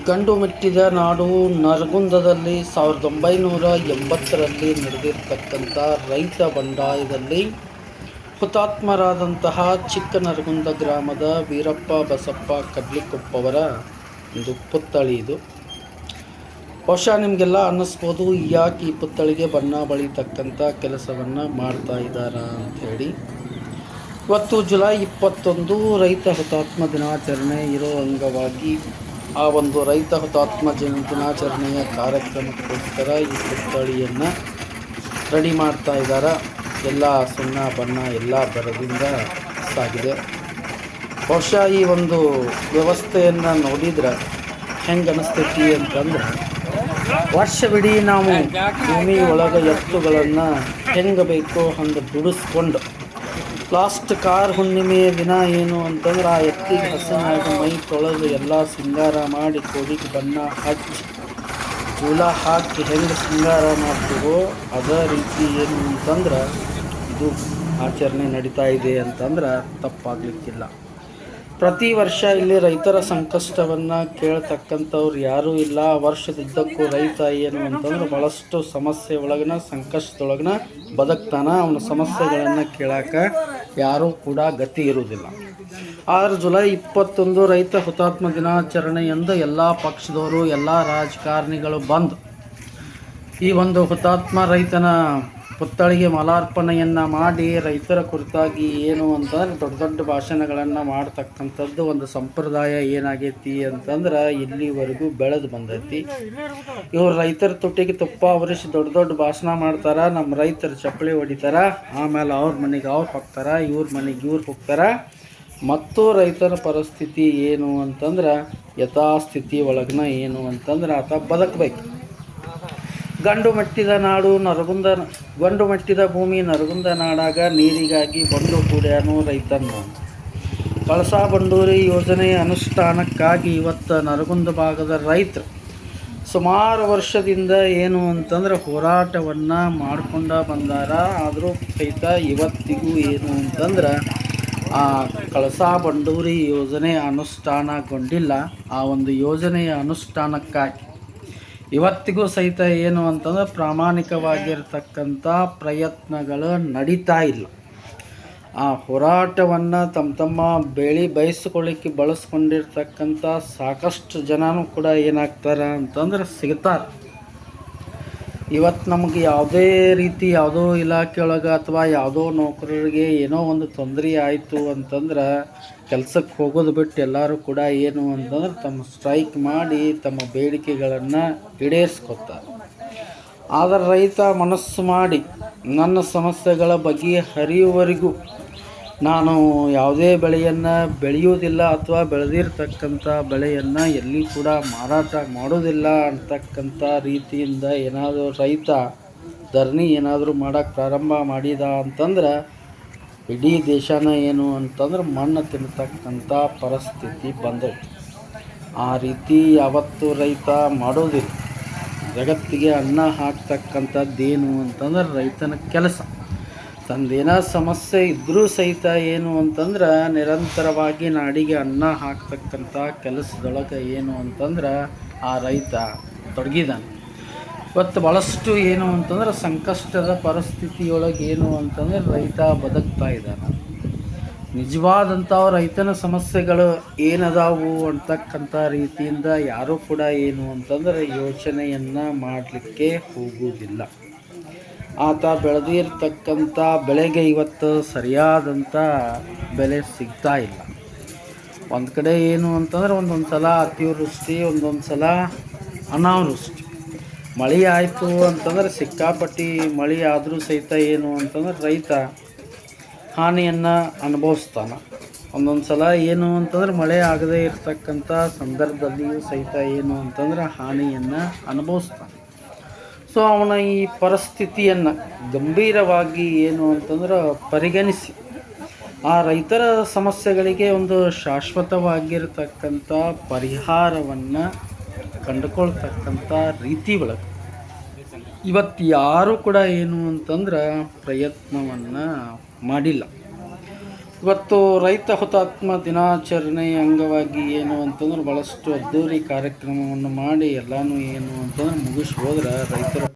ಗಂಡು ಮೆಟ್ಟಿದ ನಾಡು ನರಗುಂದದಲ್ಲಿ 1980ರಲ್ಲಿ ನಡೆದಿರ್ತಕ್ಕಂಥ ರೈತ ಬಂಡಾಯದಲ್ಲಿ ಹುತಾತ್ಮರಾದಂತಹ ಚಿಕ್ಕನರಗುಂದ ಗ್ರಾಮದ ವೀರಪ್ಪ ಬಸಪ್ಪ ಕಡ್ಲಿಕೊಪ್ಪವರ ಒಂದು ಪುತ್ಥಳಿ ಇದು. ಬಹುಶಃ ನಿಮಗೆಲ್ಲ ಅನ್ನಿಸ್ಬೋದು, ಯಾಕೆ ಈ ಪುತ್ಥಳಿಗೆ ಬಣ್ಣ ಬಳಿತಕ್ಕಂಥ ಕೆಲಸವನ್ನು ಮಾಡ್ತಾ ಇದ್ದಾರಾ ಅಂಥೇಳಿ. ಇವತ್ತು ಜುಲೈ 21 ರೈತ ಹುತಾತ್ಮ ದಿನಾಚರಣೆ ಇರೋ ಅಂಗವಾಗಿ ಆ ಒಂದು ರೈತ ಹುತಾತ್ಮ ದಿನಾಚರಣೆಯ ಕಾರ್ಯಕ್ರಮಕ್ಕೋಸ್ಕರ ಈ ಪುತ್ಥಳಿಯನ್ನು ರೆಡಿ ಮಾಡ್ತಾ ಇದ್ದಾರೆ. ಎಲ್ಲ ಸುಣ್ಣ ಬಣ್ಣ ಎಲ್ಲ ಬರದಿಂದ ಸಾಗಿದೆ. ಬಹುಶಃ ಈ ಒಂದು ವ್ಯವಸ್ಥೆಯನ್ನು ನೋಡಿದ್ರೆ ಹೆಂಗೆ ಅನಿಸ್ತೈತಿ ಅಂತಂದ್ರೆ, ವರ್ಷವಿಡೀ ನಾವು ಭೂಮಿ ಒಳಗೆ ಎತ್ತುಗಳನ್ನು ಹೆಂಗೆ ಬೇಕೋ ಹಂಗೆ ದುಡಿಸ್ಕೊಂಡು ಲಾಸ್ಟ್ ಕಾರ್ ಹುಣ್ಣಿಮೆಯ ದಿನ ಏನು ಅಂತಂದ್ರೆ ಆ ಎತ್ತಿಗೆ ಹಸನಾಗಿ ಮೈ ತೊಳೆದು ಎಲ್ಲ ಸಿಂಗಾರ ಮಾಡಿ ಕೋಡಿಗೆ ಬಣ್ಣ ಹಚ್ಚಿ ಕೂಲ ಹಾಕಿ ಹೆಂಗೆ ಸಿಂಗಾರ ಮಾಡ್ತೀವೋ ಅದೇ ರೀತಿ ಏನು ಅಂತಂದ್ರೆ ಇದು ಆಚರಣೆ ನಡೀತಾ ಇದೆ ಅಂತಂದ್ರೆ ತಪ್ಪಾಗಲಿಕ್ಕಿಲ್ಲ. ಪ್ರತಿ ವರ್ಷ ಇಲ್ಲಿ ರೈತರ ಸಂಕಷ್ಟವನ್ನು ಕೇಳ್ತಕ್ಕಂಥವ್ರು ಯಾರೂ ಇಲ್ಲ. ವರ್ಷದುದ್ದಕ್ಕೂ ರೈತ ಏನು ಅಂತಂದ್ರೆ ಭಾಳಷ್ಟು ಸಮಸ್ಯೆ ಒಳಗಿನ ಸಂಕಷ್ಟದೊಳಗಿನ ಬದುಕ್ತಾನ. ಅವನ ಸಮಸ್ಯೆಗಳನ್ನು ಕೇಳೋಕೆ ಯಾರೂ ಕೂಡ ಗತಿ ಇರುವುದಿಲ್ಲ. ಆದರೆ ಜುಲೈ 21 ರೈತ ಹುತಾತ್ಮ ದಿನಾಚರಣೆಯಂದು ಎಲ್ಲ ಪಕ್ಷದವರು ಎಲ್ಲ ರಾಜಕಾರಣಿಗಳು ಬಂದು ಈ ಒಂದು ಹುತಾತ್ಮ ರೈತನ ಪುತ್ಥಳಿಗೆ ಮಾಲಾರ್ಪಣೆಯನ್ನು ಮಾಡಿ ರೈತರ ಕುರಿತಾಗಿ ಏನು ಅಂತಂದ್ರೆ ದೊಡ್ಡ ದೊಡ್ಡ ಭಾಷಣಗಳನ್ನು ಮಾಡ್ತಕ್ಕಂಥದ್ದು ಒಂದು ಸಂಪ್ರದಾಯ ಏನಾಗೈತಿ ಅಂತಂದ್ರೆ ಇಲ್ಲಿವರೆಗೂ ಬೆಳೆದು ಬಂದೈತಿ. ಇವ್ರು ರೈತರ ತುಟ್ಟಿಗೆ ತುಪ್ಪ ಅವರಿಸಿ ದೊಡ್ಡ ದೊಡ್ಡ ಭಾಷಣ ಮಾಡ್ತಾರೆ. ನಮ್ಮ ರೈತರು ಚಪ್ಪಲಿ ಹೊಡಿತಾರ, ಆಮೇಲೆ ಅವ್ರ ಮನೆಗೆ ಅವ್ರು ಹೋಗ್ತಾರೆ, ಇವ್ರ ಮನೆಗೆ ಇವ್ರು ಹೋಗ್ತಾರೆ. ಮತ್ತು ರೈತರ ಪರಿಸ್ಥಿತಿ ಏನು ಅಂತಂದ್ರೆ ಯಥಾಸ್ಥಿತಿ ಒಳಗಿನ ಏನು ಅಂತಂದ್ರೆ ಆತ ಬದುಕಬೇಕು. ಗಂಡು ಮೆಟ್ಟಿದ ನಾಡು ನರಗುಂದ, ಗಂಡು ಮೆಟ್ಟಿದ ಭೂಮಿ ನರಗುಂದ ನಾಡಾಗ ನೀರಿಗಾಗಿ ಬಂಡು ಕೂಡ್ಯಾನು ರೈತನ್ನು. ಕಳಸಾ ಬಂಡೂರಿ ಯೋಜನೆಯ ಅನುಷ್ಠಾನಕ್ಕಾಗಿ ಇವತ್ತು ನರಗುಂದ ಭಾಗದ ರೈತರು ಸುಮಾರು ವರ್ಷದಿಂದ ಏನು ಅಂತಂದ್ರೆ ಹೋರಾಟವನ್ನು ಮಾಡ್ಕೊಂಡ ಬಂದಾರ. ಆದರೂ ಸಹಿತ ಇವತ್ತಿಗೂ ಏನು ಅಂತಂದ್ರೆ ಆ ಕಳಸಾ ಬಂಡೂರಿ ಯೋಜನೆ ಅನುಷ್ಠಾನಗೊಂಡಿಲ್ಲ. ಆ ಒಂದು ಯೋಜನೆಯ ಅನುಷ್ಠಾನಕ್ಕಾಗಿ ಇವತ್ತಿಗೂ ಸಹಿತ ಏನು ಅಂತಂದ್ರೆ ಪ್ರಾಮಾಣಿಕವಾಗಿರ್ತಕ್ಕಂಥ ಪ್ರಯತ್ನಗಳು ನಡೀತಾ ಇಲ್ಲ. ಆ ಹೋರಾಟವನ್ನು ತಮ್ಮ ಬಯಸ್ಕೊಳ್ಳಿಕ್ಕೆ ಬಳಸ್ಕೊಂಡಿರ್ತಕ್ಕಂಥ ಸಾಕಷ್ಟು ಜನನೂ ಕೂಡ ಏನಾಗ್ತಾರೆ ಅಂತಂದ್ರೆ ಸಿಗ್ತಾರೆ. ಇವತ್ತು ನಮಗೆ ಯಾವುದೇ ರೀತಿ ಯಾವುದೋ ಇಲಾಖೆಯೊಳಗೆ ಅಥವಾ ಯಾವುದೋ ನೌಕರರಿಗೆ ಏನೋ ಒಂದು ತೊಂದರೆ ಆಯಿತು ಅಂತಂದ್ರೆ ಕೆಲಸಕ್ಕೆ ಹೋಗೋದು ಬಿಟ್ಟು ಎಲ್ಲರೂ ಕೂಡ ಏನು ಅಂತಂದ್ರೆ ತಮ್ಮ ಸ್ಟ್ರೈಕ್ ಮಾಡಿ ತಮ್ಮ ಬೇಡಿಕೆಗಳನ್ನು ಈಡೇರಿಸ್ಕೊತಾರೆ. ಆದರೆ ರೈತ ಮನಸ್ಸು ಮಾಡಿ ನನ್ನ ಸಮಸ್ಯೆಗಳ ಬಗೆಹರಿಯುವವರೆಗೂ ನಾನು ಯಾವುದೇ ಬೆಳೆಯನ್ನು ಬೆಳೆಯುವುದಿಲ್ಲ ಅಥವಾ ಬೆಳೆದಿರ್ತಕ್ಕಂಥ ಬೆಳೆಯನ್ನು ಎಲ್ಲಿ ಕೂಡ ಮಾರಾಟ ಮಾಡೋದಿಲ್ಲ ಅಂತಕ್ಕಂಥ ರೀತಿಯಿಂದ ಏನಾದರೂ ರೈತ ಧರಣಿ ಏನಾದರೂ ಮಾಡೋಕ್ಕೆ ಪ್ರಾರಂಭ ಮಾಡಿದ ಅಂತಂದ್ರೆ ಇಡೀ ದೇಶನ ಏನು ಅಂತಂದ್ರೆ ಮಣ್ಣು ತಿನ್ನತಕ್ಕಂಥ ಪರಿಸ್ಥಿತಿ ಬಂದೈತಿ. ಆ ರೀತಿ ಯಾವತ್ತೂ ರೈತ ಮಾಡೋದಿಲ್ಲ. ಜಗತ್ತಿಗೆ ಅನ್ನ ಹಾಕ್ತಕ್ಕಂಥದ್ದೇನು ಅಂತಂದ್ರೆ ರೈತನ ಕೆಲಸ. ತಂದೇನೋ ಸಮಸ್ಯೆ ಇದ್ದರೂ ಸಹಿತ ಏನು ಅಂತಂದ್ರೆ ನಿರಂತರವಾಗಿ ನಾಡಿಗೆ ಅನ್ನ ಹಾಕ್ತಕ್ಕಂಥ ಕೆಲಸದೊಳಗೆ ಏನು ಅಂತಂದ್ರೆ ಆ ರೈತ ತೊಡಗಿದ್ದಾನೆ. ಇವತ್ತು ಭಾಳಷ್ಟು ಏನು ಅಂತಂದ್ರೆ ಸಂಕಷ್ಟದ ಪರಿಸ್ಥಿತಿಯೊಳಗೆ ಏನು ಅಂತಂದ್ರೆ ರೈತ ಬದುಕ್ತಾ ಇದ್ದಾನೆ. ನಿಜವಾದಂಥ ರೈತನ ಸಮಸ್ಯೆಗಳು ಏನದಾವು ಅಂತಕ್ಕಂಥ ರೀತಿಯಿಂದ ಯಾರೂ ಕೂಡ ಏನು ಅಂತಂದ್ರೆ ಯೋಚನೆಯನ್ನು ಮಾಡಲಿಕ್ಕೆ ಹೋಗುವುದಿಲ್ಲ. ಆತ ಬೆಳೆದಿರ್ತಕ್ಕಂಥ ಬೆಳೆಗೆ ಇವತ್ತು ಸರಿಯಾದಂಥ ಬೆಲೆ ಸಿಗ್ತಾ ಇಲ್ಲ. ಒಂದು ಕಡೆ ಏನು ಅಂತಂದ್ರೆ ಒಂದೊಂದು ಸಲ ಅತಿವೃಷ್ಟಿ, ಒಂದೊಂದು ಸಲ ಅನಾವೃಷ್ಟಿ. ಮಳೆ ಆಯಿತು ಅಂತಂದ್ರೆ ಸಿಕ್ಕಾಪಟ್ಟಿ ಮಳೆ ಆದರೂ ಸಹಿತ ಏನು ಅಂತಂದ್ರೆ ರೈತ ಹಾನಿಯನ್ನು ಅನುಭವಿಸ್ತಾನೆ. ಒಂದೊಂದು ಸಲ ಏನು ಅಂತಂದ್ರೆ ಮಳೆ ಆಗದೇ ಇರತಕ್ಕಂಥ ಸಂದರ್ಭದಲ್ಲಿಯೂ ಸಹಿತ ಏನು ಅಂತಂದ್ರೆ ಹಾನಿಯನ್ನು ಅನುಭವಿಸ್ತಾನೆ. ಸೊ ಅವನ ಈ ಪರಿಸ್ಥಿತಿಯನ್ನು ಗಂಭೀರವಾಗಿ ಏನು ಅಂತಂದ್ರೆ ಪರಿಗಣಿಸಿ ಆ ರೈತರ ಸಮಸ್ಯೆಗಳಿಗೆ ಒಂದು ಶಾಶ್ವತವಾಗಿರತಕ್ಕಂಥ ಪರಿಹಾರವನ್ನು ಕಂಡುಕೊಳ್ತಕ್ಕಂಥ ರೀತಿ ಒಳಗೆ ಇವತ್ತು ಯಾರೂ ಕೂಡ ಏನು ಅಂತಂದ್ರೆ ಪ್ರಯತ್ನವನ್ನು ಮಾಡಿಲ್ಲ. ಇವತ್ತು ರೈತ ಹುತಾತ್ಮ ದಿನಾಚರಣೆ ಅಂಗವಾಗಿ ಏನು ಅಂತಂದ್ರೆ ಭಾಳಷ್ಟು ಅದ್ದೂರಿ ಕಾರ್ಯಕ್ರಮವನ್ನು ಮಾಡಿ ಎಲ್ಲನೂ ಏನು ಅಂತಂದ್ರೆ ಮುಗಿಸಿ ಹೋದ್ರೆ ರೈತರ